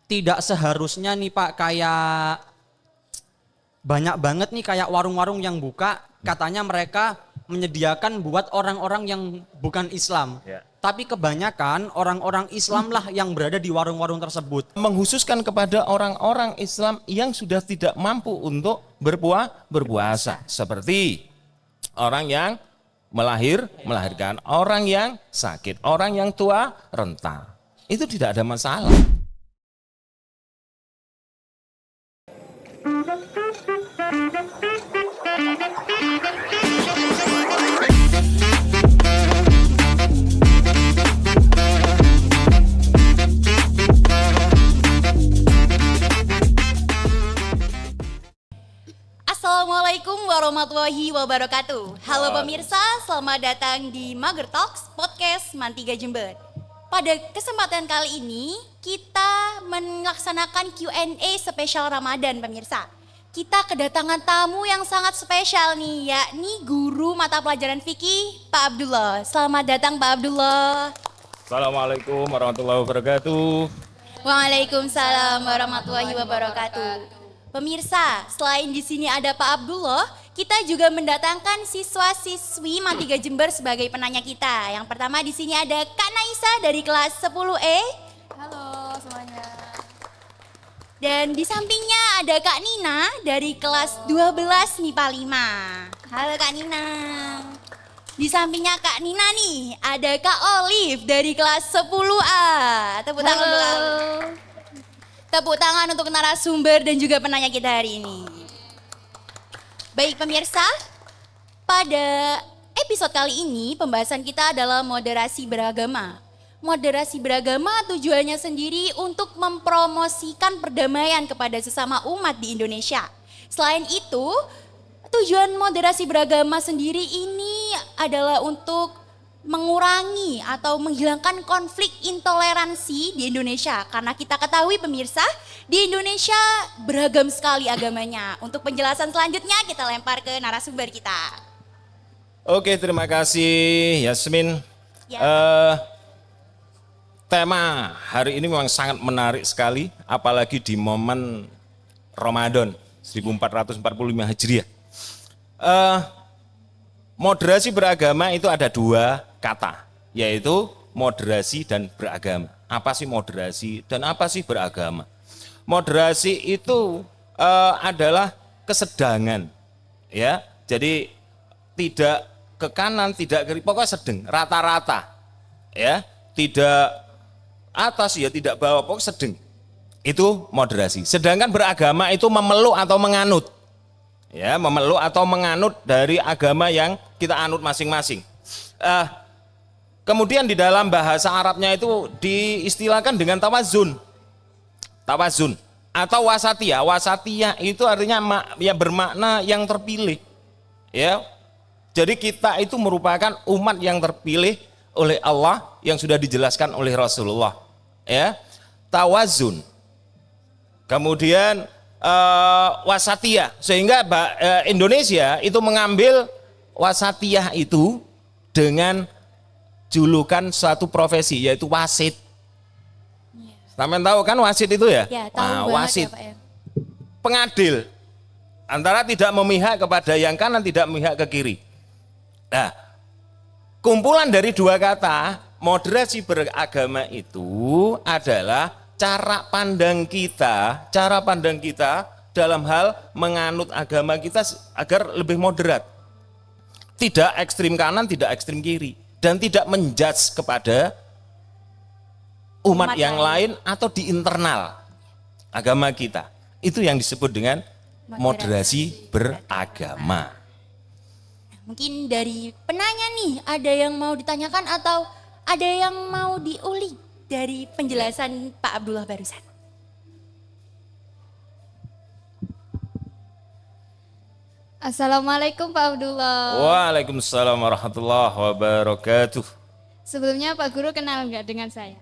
tidak seharusnya nih Pak kayak banyak banget nih kayak warung-warung yang buka katanya mereka menyediakan buat orang-orang yang bukan Islam. Ya. Tapi kebanyakan orang-orang Islam lah yang berada di warung-warung tersebut. Menghususkan kepada orang-orang Islam yang sudah tidak mampu untuk berpuasa. Seperti orang yang melahirkan, orang yang sakit, orang yang tua, renta. Itu tidak ada masalah. Assalamualaikum warahmatullahi wabarakatuh. Halo pemirsa, selamat datang di Mager Talks Podcast Mantiga Jember. Pada kesempatan kali ini kita melaksanakan Q&A spesial Ramadan pemirsa. Kita kedatangan tamu yang sangat spesial nih, yakni guru mata pelajaran fikih Pak Abdullah. Selamat datang Pak Abdullah. Assalamualaikum warahmatullahi wabarakatuh. Waalaikumsalam warahmatullahi wabarakatuh. Pemirsa, selain di sini ada Pak Abdullah, kita juga mendatangkan siswa-siswi Mantiga Jember sebagai penanya kita. Yang pertama di sini ada Kak Naisa dari kelas 10E. Halo semuanya. Dan di sampingnya ada Kak Nina dari kelas 12 MIPA 5. Halo Kak Nina. Di sampingnya Kak Nina nih, ada Kak Olive dari kelas 10A. Tepuk tangan untuk Kak Olive. Tepuk tangan untuk narasumber dan juga penanya kita hari ini. Baik pemirsa, pada episode kali ini pembahasan kita adalah moderasi beragama. Moderasi beragama tujuannya sendiri untuk mempromosikan perdamaian kepada sesama umat di Indonesia. Selain itu, tujuan moderasi beragama sendiri ini adalah untuk mengurangi atau menghilangkan konflik intoleransi di Indonesia. Karena kita ketahui pemirsa, di Indonesia beragam sekali agamanya. Untuk penjelasan selanjutnya kita lempar ke narasumber kita. Oke, terima kasih Yasmin. Ya. Tema hari ini memang sangat menarik sekali, apalagi di momen Ramadan 1445 Hijriah. Moderasi beragama itu ada dua kata, yaitu moderasi dan beragama. Apa sih moderasi dan apa sih beragama? Moderasi itu adalah kesedangan, ya. Jadi tidak ke kanan, tidak ke kiri, pokoknya sedang, rata-rata, ya. Tidak atas, ya tidak bawah, pokoknya sedang. Itu moderasi. Sedangkan beragama itu memeluk atau menganut. Ya, memeluk atau menganut dari agama yang kita anut masing-masing. Kemudian di dalam bahasa Arabnya itu diistilahkan dengan tawazun. Tawazun atau wasatiyah. Wasatiyah itu artinya ya bermakna yang terpilih. Ya. Jadi kita itu merupakan umat yang terpilih oleh Allah yang sudah dijelaskan oleh Rasulullah. Ya. Tawazun. Kemudian wasatiyah, sehingga Indonesia itu mengambil wasatiyah itu dengan julukan suatu profesi, yaitu wasit. Sampean tahu kan wasit itu ya? Ya, tahu banget wasit, ya, Pak, ya. Pengadil antara tidak memihak kepada yang kanan, tidak memihak ke kiri. Nah, kumpulan dari dua kata moderasi beragama itu adalah cara pandang kita dalam hal menganut agama kita agar lebih moderat. Tidak ekstrim kanan, tidak ekstrim kiri. Dan tidak menjudge kepada umat yang lain atau di internal agama kita. Itu yang disebut dengan moderasi beragama. Mungkin dari penanya nih, ada yang mau ditanyakan atau ada yang mau diulik dari penjelasan Pak Abdullah barusan? Assalamualaikum Pak Abdullah. Waalaikumsalam warahmatullahi wabarakatuh. Sebelumnya Pak Guru kenal nggak dengan saya?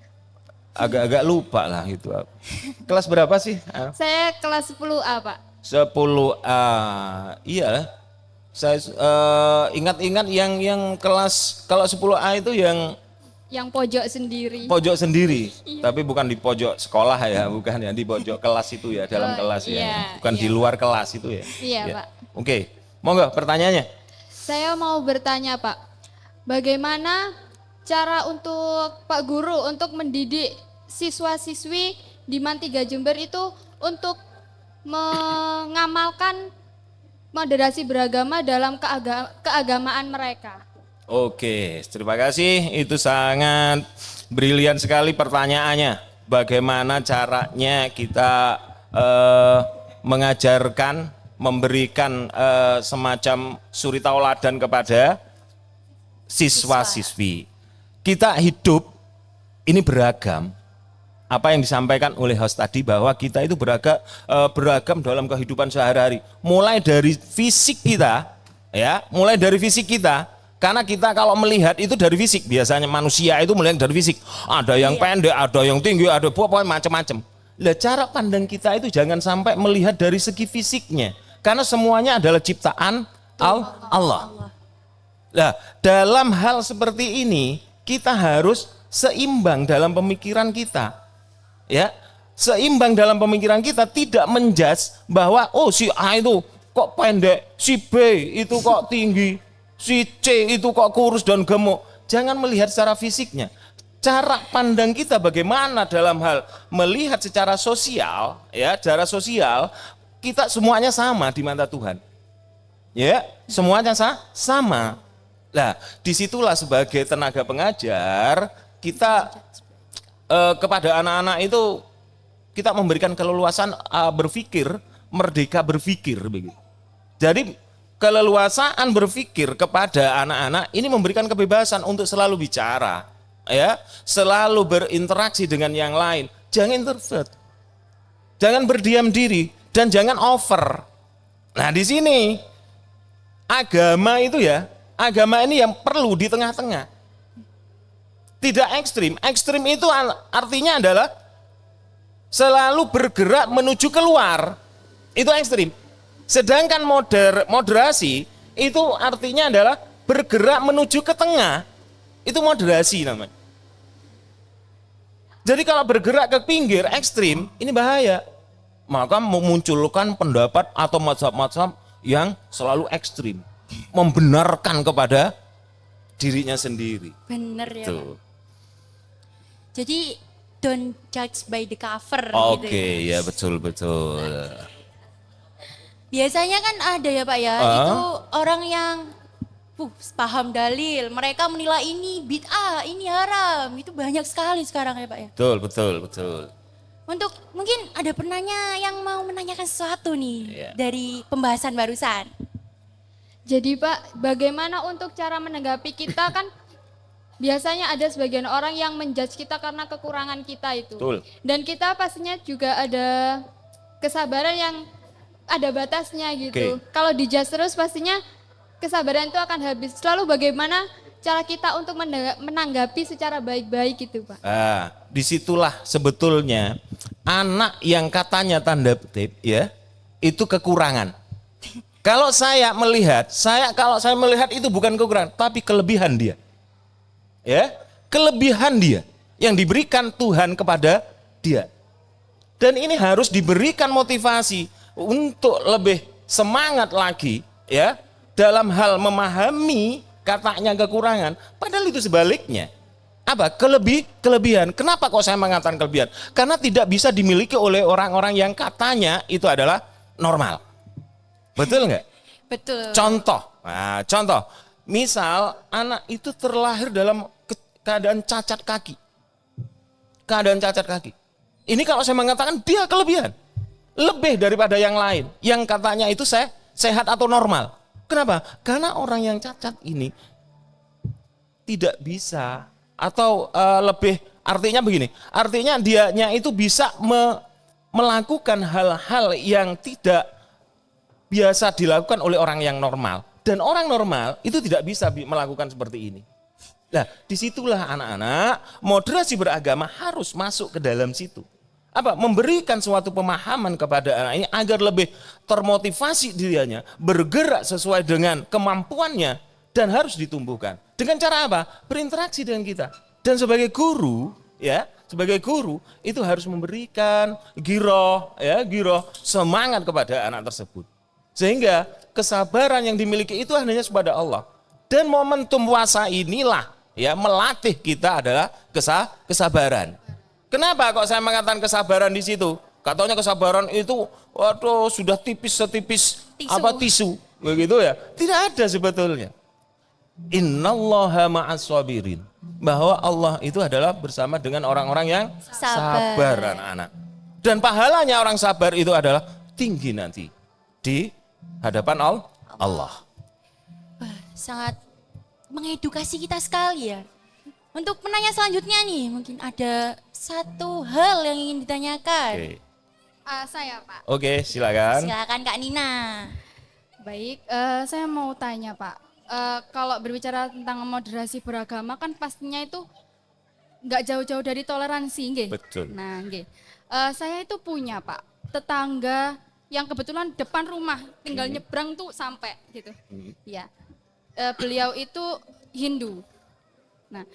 Agak-agak lupa lah itu. Kelas berapa sih? Saya kelas 10A Pak. 10A. Iya. Saya ingat-ingat yang kelas, kalau 10A itu yang yang pojok sendiri. Pojok sendiri, tapi bukan di pojok sekolah ya, bukan ya, di pojok kelas itu ya, dalam kelas ya, iya, bukan di luar kelas itu ya. Iya, Ya. Pak. Oke, monggo pertanyaannya. Saya mau bertanya, Pak. Bagaimana cara untuk Pak Guru untuk mendidik siswa-siswi di MAN 3 Jember itu untuk mengamalkan moderasi beragama dalam keagamaan mereka? Oke, terima kasih. Itu sangat brilian sekali pertanyaannya. Bagaimana caranya kita mengajarkan, memberikan semacam suri tauladan kepada siswa-siswi. Kita hidup ini beragam. Apa yang disampaikan oleh host tadi bahwa kita itu beragam dalam kehidupan sehari-hari. Mulai dari fisik kita, ya, mulai dari fisik kita. Karena kita kalau melihat itu dari fisik, biasanya manusia itu melihat dari fisik. Ada yang pendek, ada yang tinggi, ada pokoknya macam-macam. Lah cara pandang kita itu jangan sampai melihat dari segi fisiknya. Karena semuanya adalah ciptaan Allah. Nah, dalam hal seperti ini kita harus seimbang dalam pemikiran kita. Ya, seimbang dalam pemikiran kita, tidak menjudge bahwa oh si A itu kok pendek, si B itu kok tinggi, si C itu kok kurus dan gemuk. Jangan melihat secara fisiknya. Cara pandang kita bagaimana dalam hal melihat secara sosial, ya, secara sosial kita semuanya sama di mata Tuhan. Ya, semuanya sama. Nah, disitulah sebagai tenaga pengajar kita kepada anak-anak itu kita memberikan keleluasan berpikir, merdeka berpikir begitu. Jadi keleluasaan berpikir kepada anak-anak ini memberikan kebebasan untuk selalu bicara, ya, selalu berinteraksi dengan yang lain. Jangan introvert, jangan berdiam diri, dan jangan over. Nah di sini agama itu ya, agama ini yang perlu di tengah-tengah. Tidak ekstrim. Ekstrim itu artinya adalah selalu bergerak menuju keluar. Itu ekstrim. Sedangkan moderasi itu artinya adalah bergerak menuju ke tengah. Itu moderasi namanya. Jadi kalau bergerak ke pinggir ekstrim, ini bahaya. Maka memunculkan pendapat atau mazhab-mazhab yang selalu ekstrim. Membenarkan kepada dirinya sendiri. Bener ya. Tuh. Pak. Jadi don't judge by the cover gitu. Oke, ya betul. Biasanya kan ada ya Pak ya, itu orang yang paham dalil, mereka menilai ini bid'ah, ini haram, itu banyak sekali sekarang ya Pak ya. Betul. Untuk mungkin ada penanya yang mau menanyakan sesuatu nih Iya. dari pembahasan barusan. Jadi Pak, bagaimana untuk cara menanggapi kita kan biasanya ada sebagian orang yang menjudge kita karena kekurangan kita itu. Betul. Dan kita pastinya juga ada kesabaran yang ada batasnya gitu. Oke. Kalau dijudge terus pastinya kesabaran itu akan habis. Lalu bagaimana cara kita untuk menanggapi secara baik-baik gitu Pak? Disitulah sebetulnya anak yang katanya tanda petik ya, itu kekurangan. Kalau saya melihat itu bukan kekurangan, tapi kelebihan dia. Ya, kelebihan dia yang diberikan Tuhan kepada dia. Dan ini harus diberikan motivasi untuk lebih semangat lagi ya dalam hal memahami katanya kekurangan, padahal itu sebaliknya. Apa? Kelebihan. Kenapa kok saya mengatakan kelebihan? Karena tidak bisa dimiliki oleh orang-orang yang katanya itu adalah normal. Betul nggak? Betul. Contoh, misal anak itu terlahir dalam keadaan cacat kaki. Ini kalau saya mengatakan dia kelebihan. Lebih daripada yang lain. Yang katanya itu sehat atau normal. Kenapa? Karena orang yang cacat ini tidak bisa atau lebih artinya begini. Artinya dianya itu bisa melakukan hal-hal yang tidak biasa dilakukan oleh orang yang normal. Dan orang normal itu tidak bisa melakukan seperti ini. Nah, disitulah anak-anak moderasi beragama harus masuk ke dalam situ. Apa? Memberikan suatu pemahaman kepada anak ini agar lebih termotivasi dirinya, bergerak sesuai dengan kemampuannya dan harus ditumbuhkan. Dengan cara apa? Berinteraksi dengan kita. Dan sebagai guru, ya, sebagai guru itu harus memberikan giroh semangat kepada anak tersebut. Sehingga kesabaran yang dimiliki itu hanya kepada Allah. Dan momentum puasa inilah ya melatih kita adalah kesabaran. Kenapa kok saya mengatakan kesabaran di situ? Katanya kesabaran itu waduh sudah tipis setipis tisu begitu ya. Tidak ada sebetulnya. Innallaha ma'as sabirin. Bahwa Allah itu adalah bersama dengan orang-orang yang sabar anak-anak. Dan pahalanya orang sabar itu adalah tinggi nanti di hadapan Allah. Sangat mengedukasi kita sekali ya. Untuk penanya selanjutnya nih, mungkin ada satu hal yang ingin ditanyakan. Oke. Saya Pak. Oke, silakan. Silakan Kak Nina. Baik, saya mau tanya Pak. Kalau berbicara tentang moderasi beragama kan pastinya itu nggak jauh-jauh dari toleransi, nggih. Betul. Nah, nggih. Saya itu punya Pak tetangga yang kebetulan depan rumah, tinggal nyebrang tuh sampai gitu. Ya. Beliau itu Hindu. Nah,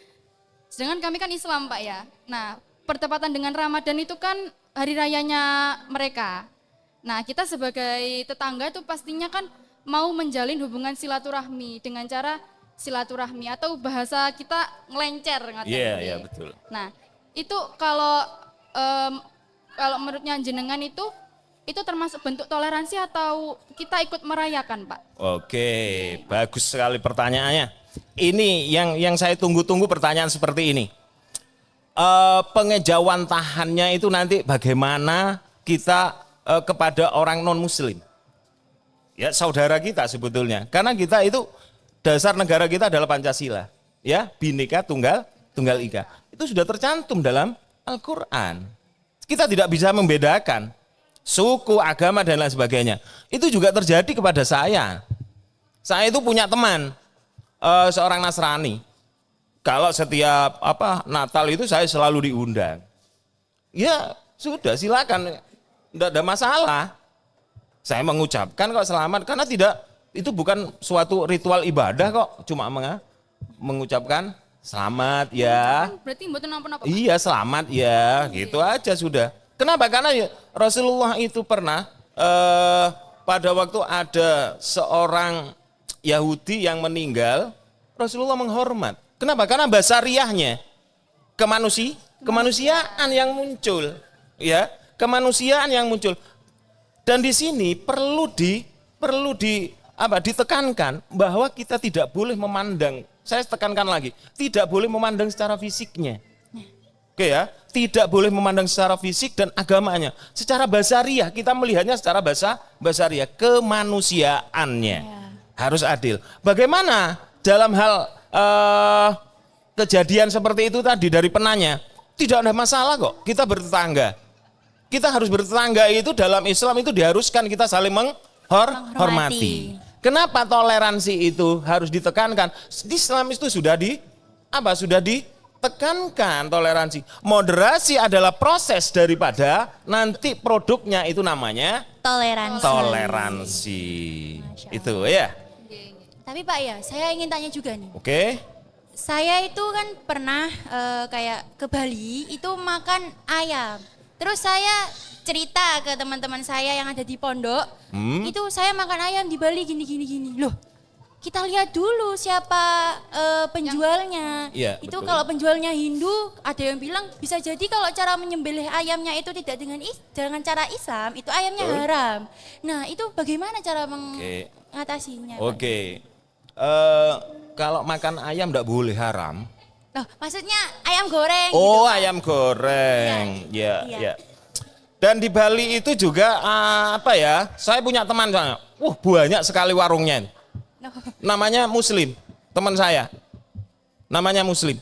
sedangkan kami kan Islam Pak ya. Nah, bertepatan dengan Ramadan itu kan hari rayanya mereka. Nah, kita sebagai tetangga itu pastinya kan mau menjalin hubungan silaturahmi dengan cara silaturahmi atau bahasa kita ngelencer ngatain. Iya, betul. Nah, itu kalau menurutnya jenengan itu termasuk bentuk toleransi atau kita ikut merayakan, Pak? Oke, bagus sekali pertanyaannya. Ini yang saya tunggu-tunggu pertanyaan seperti ini. Pengejauhan tahannya itu nanti bagaimana kita kepada orang non-muslim. Ya, saudara kita sebetulnya. Karena kita itu dasar negara kita adalah Pancasila. Ya, Bhinneka Tunggal Ika. Itu sudah tercantum dalam Al-Qur'an. Kita tidak bisa membedakan suku, agama dan lain sebagainya. Itu juga terjadi kepada saya. Saya itu punya teman seorang Nasrani. Kalau setiap Natal itu saya selalu diundang. Ya sudah silakan, tidak ada masalah. Saya mengucapkan kok selamat karena itu bukan suatu ritual ibadah kok, cuma mengucapkan selamat ya. Berarti mboten napa-napa. Iya selamat ya, gitu aja sudah. Kenapa? Karena ya, Rasulullah itu pernah pada waktu ada seorang Yahudi yang meninggal, Rasulullah menghormat. Kenapa? Karena basariahnya kemanusiaan yang muncul, ya kemanusiaan yang muncul. Dan di sini perlu ditekankan bahwa kita tidak boleh memandang. Saya tekankan lagi, tidak boleh memandang secara fisiknya. Oke ya, tidak boleh memandang secara fisik dan agamanya. Secara basariah, kita melihatnya secara basariah, kemanusiaannya. Harus adil. Bagaimana dalam hal kejadian seperti itu tadi dari penanya? Tidak ada masalah kok, kita bertetangga. Kita harus bertetangga itu dalam Islam itu diharuskan kita saling menghormati. Kenapa toleransi itu harus ditekankan? Di Islam itu sudah ditekankan toleransi. Moderasi adalah proses daripada nanti produknya itu namanya toleransi. Itu ya. Tapi Pak ya, saya ingin tanya juga nih. Oke. Saya itu kan pernah kayak ke Bali itu makan ayam. Terus saya cerita ke teman-teman saya yang ada di pondok, itu saya makan ayam di Bali gini. Loh, kita lihat dulu siapa penjualnya. Iya, itu betul. kalau penjualnya Hindu, ada yang bilang bisa jadi kalau cara menyembelih ayamnya itu tidak dengan cara Islam, itu ayamnya Betul. haram. Nah, itu bagaimana cara mengatasinya? Pak? Oke. Kalau makan ayam tidak boleh haram. Loh, maksudnya ayam goreng Oh, gitu, Pak. ayam goreng. Iya. Ya. Dan di Bali itu juga saya punya teman soalnya. Banyak sekali warungnya. Loh, Namanya Muslim, teman saya. Namanya Muslim.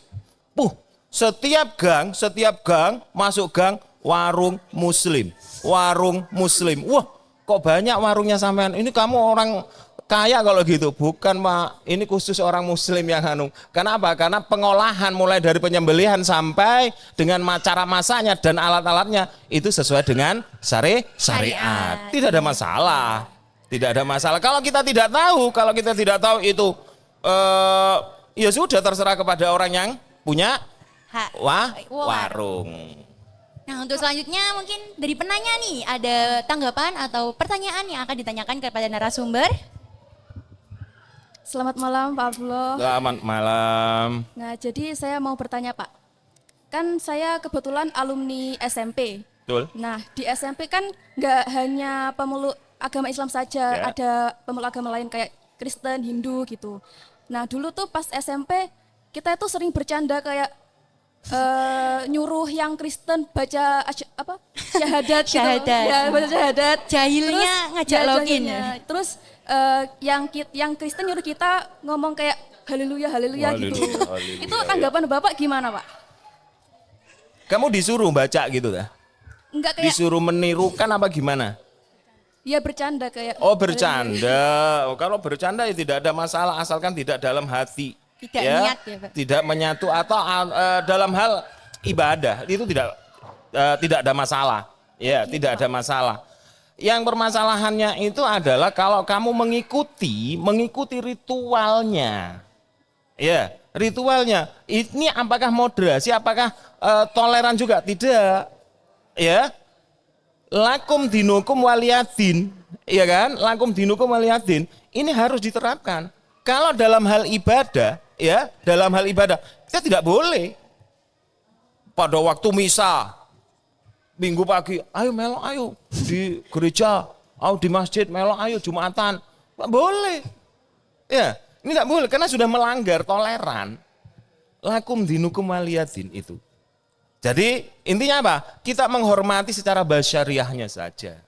Setiap gang masuk gang warung Muslim. Warung Muslim. Kok banyak warungnya sampean? Ini kamu orang kaya kalau gitu. Bukan Pak, ini khusus orang Muslim yang Kenapa? Karena pengolahan mulai dari penyembelihan sampai dengan cara masaknya dan alat-alatnya itu sesuai dengan syariat. Tidak ada masalah. Tidak ada masalah. Kalau kita tidak tahu itu ya sudah terserah kepada orang yang punya Warung. Nah, untuk selanjutnya mungkin dari penanya nih, ada tanggapan atau pertanyaan yang akan ditanyakan kepada narasumber? Selamat malam Pak Abdullah. Selamat malam. Nah, jadi saya mau bertanya Pak. Kan saya kebetulan alumni SMP. Betul. Nah, di SMP kan nggak hanya pemeluk agama Islam saja, Ya. ada pemeluk agama lain kayak Kristen, Hindu gitu. Nah, dulu tuh pas SMP kita itu sering bercanda kayak nyuruh yang Kristen baca syahadat gitu. Syahadat. Ya, baca syahadat. Jahilnya ngajak login. jahilnya. Terus yang Kristen nyuruh kita ngomong kayak haleluya haleluya gitu. Haleluya, haleluya, Itu ya. tanggapan Bapak gimana, Pak? Kamu disuruh baca gitu dah? Enggak kayak Disuruh menirukan apa gimana? ya bercanda kayak Oh bercanda. Oh, kalau bercanda ya tidak ada masalah asalkan tidak dalam hati. Tidak niat ya, Pak. Tidak menyatu atau dalam hal ibadah itu tidak ada masalah. Ya, tidak ada masalah. Yang permasalahannya itu adalah kalau kamu mengikuti ritualnya. Ya, ritualnya. Ini apakah moderasi, apakah toleran juga? Tidak. Ya. Lakum dinukum waliyadin, ya kan? Lakum dinukum waliyadin. Ini harus diterapkan. Kalau dalam hal ibadah, ya, dalam hal ibadah, kita tidak boleh. Pada waktu misa, minggu pagi, ayo melok ayo di gereja, ayo di masjid melok ayo Jumatan. Nggak boleh. Ya, ini nggak boleh karena sudah melanggar toleran. Lakum dinukum waliyadin itu. Jadi intinya apa? Kita menghormati secara basyariahnya saja,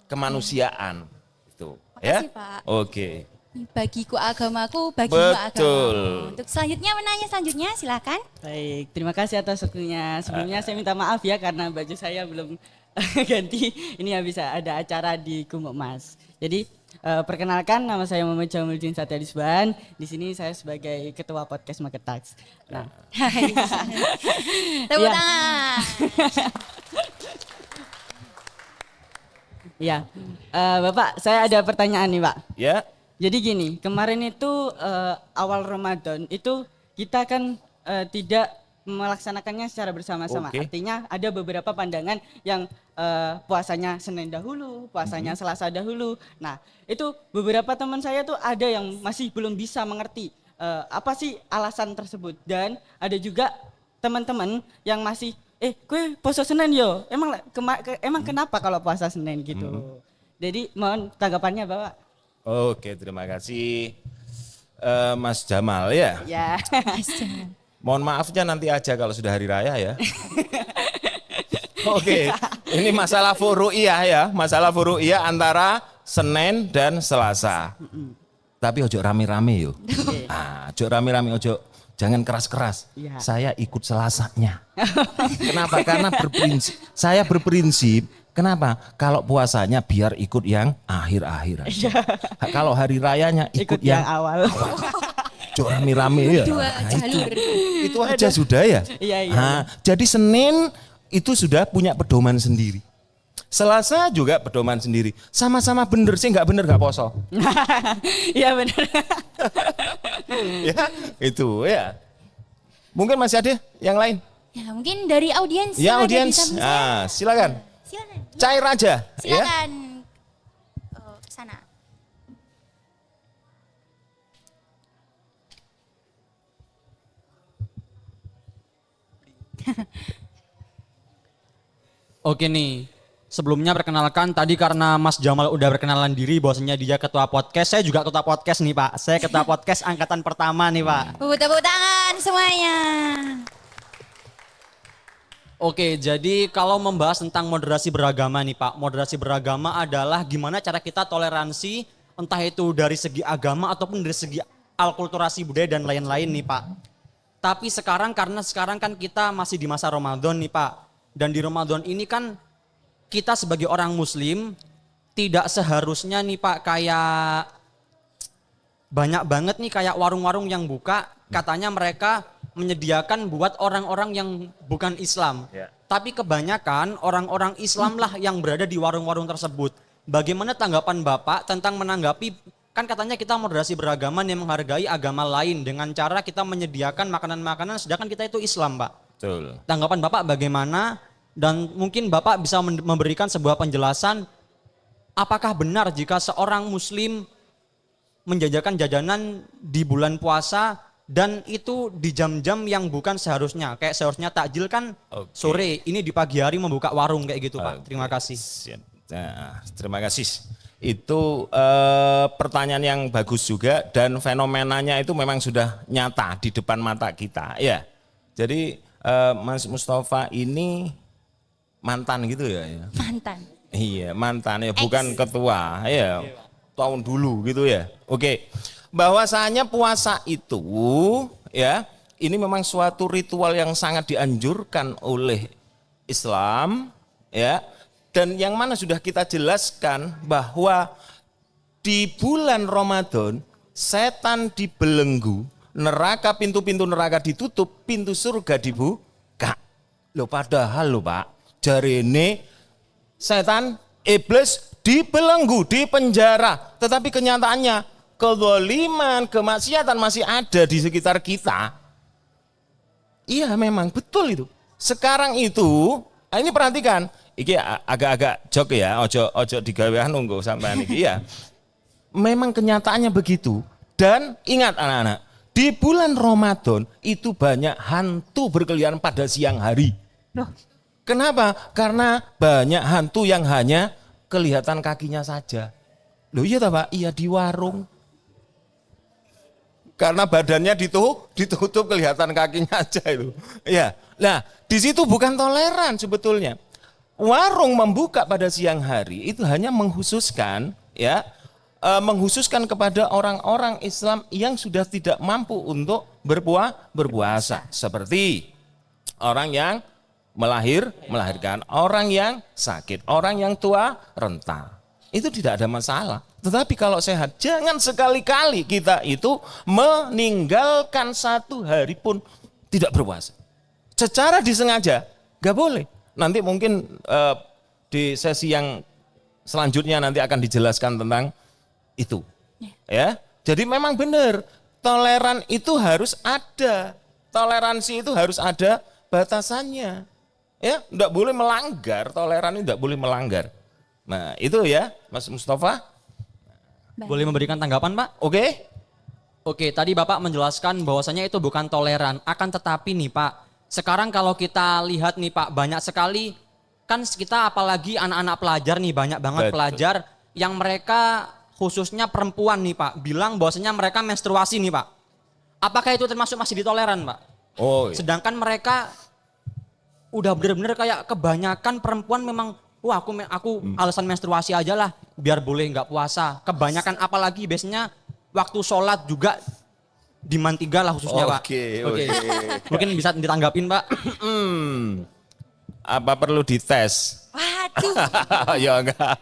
kemanusiaan itu. Makasih, Ya, Pak. oke. Bagiku agamaku, bagimu Betul. agamamu. Untuk selanjutnya menanya selanjutnya silakan. Baik, terima kasih atas waktunya. Sebelumnya saya minta maaf ya karena baju saya belum ganti. Ini ya bisa ada acara di Gumuk Mas. Jadi perkenalkan nama saya Muhammad Jamaluddin Satya Disban. Di sini saya sebagai ketua podcast Market Tax. Nah, Tepuk Iya. tangan. ya Bapak, saya ada pertanyaan nih Pak. Ya, Jadi gini, kemarin itu awal Ramadan itu kita kan tidak melaksanakannya secara bersama-sama. Oke. Artinya ada beberapa pandangan yang puasanya Senin dahulu, puasanya Selasa dahulu. Nah, itu beberapa teman saya tuh ada yang masih belum bisa mengerti apa sih alasan tersebut. Dan ada juga teman-teman yang masih gue puasa Senin yo. Emang kenapa kalau puasa Senin gitu. Jadi mohon tanggapannya Bapak. oke, terima kasih Mas Jamal ya. Ya. Mohon maafnya nanti aja kalau sudah hari raya ya. Oke, ini masalah furu'iyah ya, masalah furu'iyah antara Senin dan Selasa. Tapi ojo rame-rame yo. Ojo rame-rame, ojo jangan keras-keras. Iya. Saya ikut Selasanya. Kenapa? Karena saya berprinsip. Kenapa? Kalau puasanya biar ikut yang akhir-akhir aja. Kalau hari rayanya ikut Yang yang awal. ojo rame-rame ya. Dua Nah, jalur. itu aja sudah ya. Iya, iya. Nah, jadi Senin itu sudah punya pedoman sendiri. Selasa juga pedoman sendiri. Sama-sama bener sih, nggak bener nggak poso. Iya benar. Ya, itu ya. Mungkin masih ada yang lain? Ya, mungkin dari audiens. Ya, yang ada di audiens. samping saya. Nah, silakan. Silakan. Cair aja, ya. Silakan. Oh, ke sana. Oke nih, sebelumnya perkenalkan tadi karena Mas Jamal udah perkenalan diri bahwasanya dia ketua podcast, saya juga ketua podcast nih Pak. Saya ketua podcast angkatan pertama nih Pak. Tepuk tangan semuanya. Oke, jadi kalau membahas tentang moderasi beragama nih Pak, moderasi beragama adalah gimana cara kita toleransi entah itu dari segi agama ataupun dari segi alkulturasi budaya dan lain-lain nih Pak. Tapi karena sekarang kan kita masih di masa Ramadan nih Pak. Dan di Ramadan ini kan kita sebagai orang muslim tidak seharusnya nih Pak kayak banyak banget nih kayak warung-warung yang buka katanya mereka menyediakan buat orang-orang yang bukan Islam. Ya. Tapi kebanyakan orang-orang Islam lah yang berada di warung-warung tersebut. Bagaimana tanggapan Bapak tentang menanggapi, kan katanya kita moderasi beragama yang menghargai agama lain dengan cara kita menyediakan makanan-makanan sedangkan kita itu Islam Pak. Betul. Tanggapan Bapak bagaimana? Dan mungkin Bapak bisa memberikan sebuah penjelasan apakah benar jika seorang muslim menjajakan jajanan di bulan puasa dan itu di jam-jam yang bukan seharusnya. Kayak seharusnya takjil kan sore, ini di pagi hari membuka warung kayak gitu Pak. Terima kasih. Nah, terima kasih. Itu pertanyaan yang bagus juga dan fenomenanya itu memang sudah nyata di depan mata kita. Ya, jadi Mas Mustafa ini mantan gitu ya? Mantan. Iya, mantan ya, bukan ketua. Ya, tahun dulu gitu ya. Oke. Bahwasanya puasa itu ya, ini memang suatu ritual yang sangat dianjurkan oleh Islam ya. Dan yang mana sudah kita jelaskan bahwa di bulan Ramadan setan dibelenggu, neraka, pintu-pintu neraka ditutup, pintu surga dibuka. Loh padahal loh Pak, jarene setan, iblis dibelenggu, dipenjara. Tetapi kenyataannya kezaliman, kemaksiatan masih ada di sekitar kita. Iya memang betul itu. Sekarang itu, ini perhatikan, ini agak-agak jok ya, ojo digawe nunggu sampai ini. Iya. Memang kenyataannya begitu. Dan ingat anak-anak, di bulan Ramadan itu banyak hantu berkeliaran pada siang hari. Kenapa? Karena banyak hantu yang hanya kelihatan kakinya saja. Loh iya tak Pak? Iya di warung. Karena badannya ditutup kelihatan kakinya aja itu. Ya. Nah, di situ bukan toleran sebetulnya. Warung membuka pada siang hari itu hanya menghususkan ya, menghususkan kepada orang-orang Islam yang sudah tidak mampu untuk berpuasa, seperti orang yang melahirkan, orang yang sakit, orang yang tua, renta. Itu tidak ada masalah. Tetapi kalau sehat, jangan sekali-kali kita itu meninggalkan satu hari pun tidak berpuasa. Secara disengaja, gak boleh. Nanti mungkin di sesi yang selanjutnya nanti akan dijelaskan tentang itu. Ya, jadi memang benar, toleran itu harus ada. Toleransi itu harus ada batasannya. Ya, enggak boleh melanggar, toleran itu enggak boleh melanggar. Nah, itu ya, Mas Mustafa. Boleh memberikan tanggapan Pak? Oke. Oke, tadi Bapak menjelaskan bahwasanya itu bukan toleran. Akan tetapi nih Pak, sekarang kalau kita lihat nih Pak, banyak sekali, kan kita apalagi anak-anak pelajar nih, banyak banget Betul. pelajar yang mereka khususnya perempuan nih Pak, bilang bahwasanya mereka menstruasi nih Pak. Apakah itu termasuk masih ditoleran Pak? Oh iya. Sedangkan mereka udah bener-bener kayak kebanyakan perempuan memang, wah aku alasan menstruasi aja lah biar boleh nggak puasa. Kebanyakan apalagi biasanya waktu sholat juga dimantiga lah khususnya Pak. Oke. Mungkin bisa ditanggapin Pak. Apa perlu dites? Waduh. Ya enggak.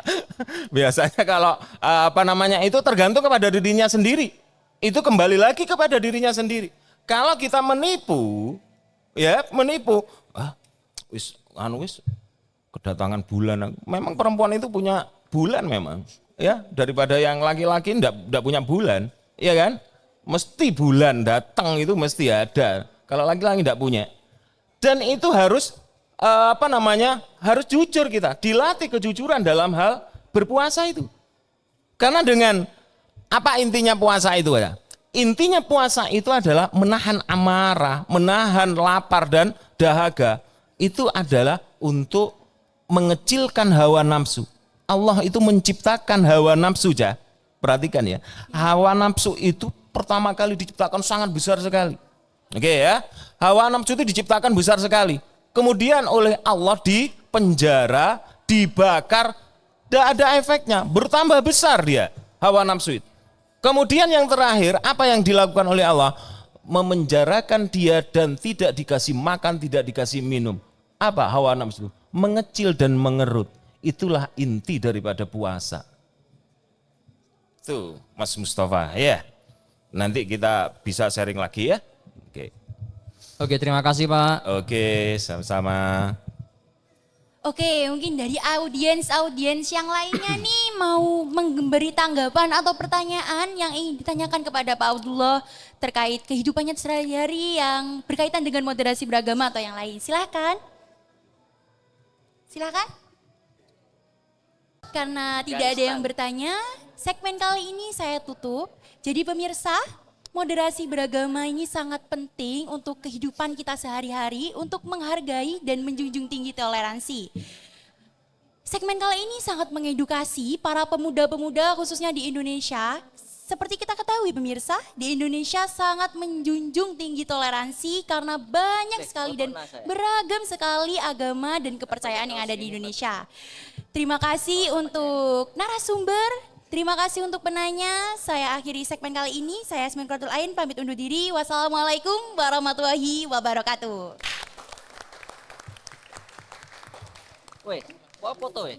Biasanya kalau apa namanya itu tergantung kepada dirinya sendiri. Itu kembali lagi kepada dirinya sendiri. Kalau kita menipu, ya menipu, wis kedatangan bulan. Memang perempuan itu punya bulan memang, ya daripada yang laki-laki ndak punya bulan, ya kan? Mesti bulan datang itu mesti ada. Kalau laki-laki ndak punya. Dan itu harus harus jujur kita, dilatih kejujuran dalam hal berpuasa itu. Karena dengan apa intinya puasa itu ya? Intinya puasa itu adalah menahan amarah, menahan lapar dan dahaga. Itu adalah untuk mengecilkan hawa nafsu. Allah itu menciptakan hawa nafsu ya. Perhatikan ya. Hawa nafsu itu pertama kali diciptakan sangat besar sekali. Oke ya. Hawa nafsu itu diciptakan besar sekali. Kemudian oleh Allah dipenjara, dibakar, tidak ada efeknya, bertambah besar dia hawa nafsu itu. Kemudian yang terakhir, apa yang dilakukan oleh Allah? Memenjarakan dia dan tidak dikasih makan, tidak dikasih minum. Apa hawa nafsu? Mengecil dan mengerut. Itulah inti daripada puasa. Tuh, Mas Mustafa, ya. Nanti kita bisa sharing lagi ya. Oke. Oke, terima kasih Pak. Oke, sama-sama. Oke, mungkin dari audiens yang lainnya nih mau memberi tanggapan atau pertanyaan yang ingin ditanyakan kepada Pak Abdullah terkait kehidupannya sehari-hari yang berkaitan dengan moderasi beragama atau yang lain. Silakan. Silakan. Karena tidak ada yang bertanya, segmen kali ini saya tutup. Jadi pemirsa, moderasi beragama ini sangat penting untuk kehidupan kita sehari-hari, untuk menghargai dan menjunjung tinggi toleransi. Segmen kali ini sangat mengedukasi para pemuda-pemuda khususnya di Indonesia. Seperti kita ketahui pemirsa, di Indonesia sangat menjunjung tinggi toleransi karena banyak sekali dan beragam sekali agama dan kepercayaan yang ada di Indonesia. Terima kasih untuk narasumber, terima kasih untuk penanya. Saya akhiri segmen kali ini. Saya Yasmin Quratul Ain pamit undur diri. Wassalamualaikum warahmatullahi wabarakatuh. Weh, kok foto ya?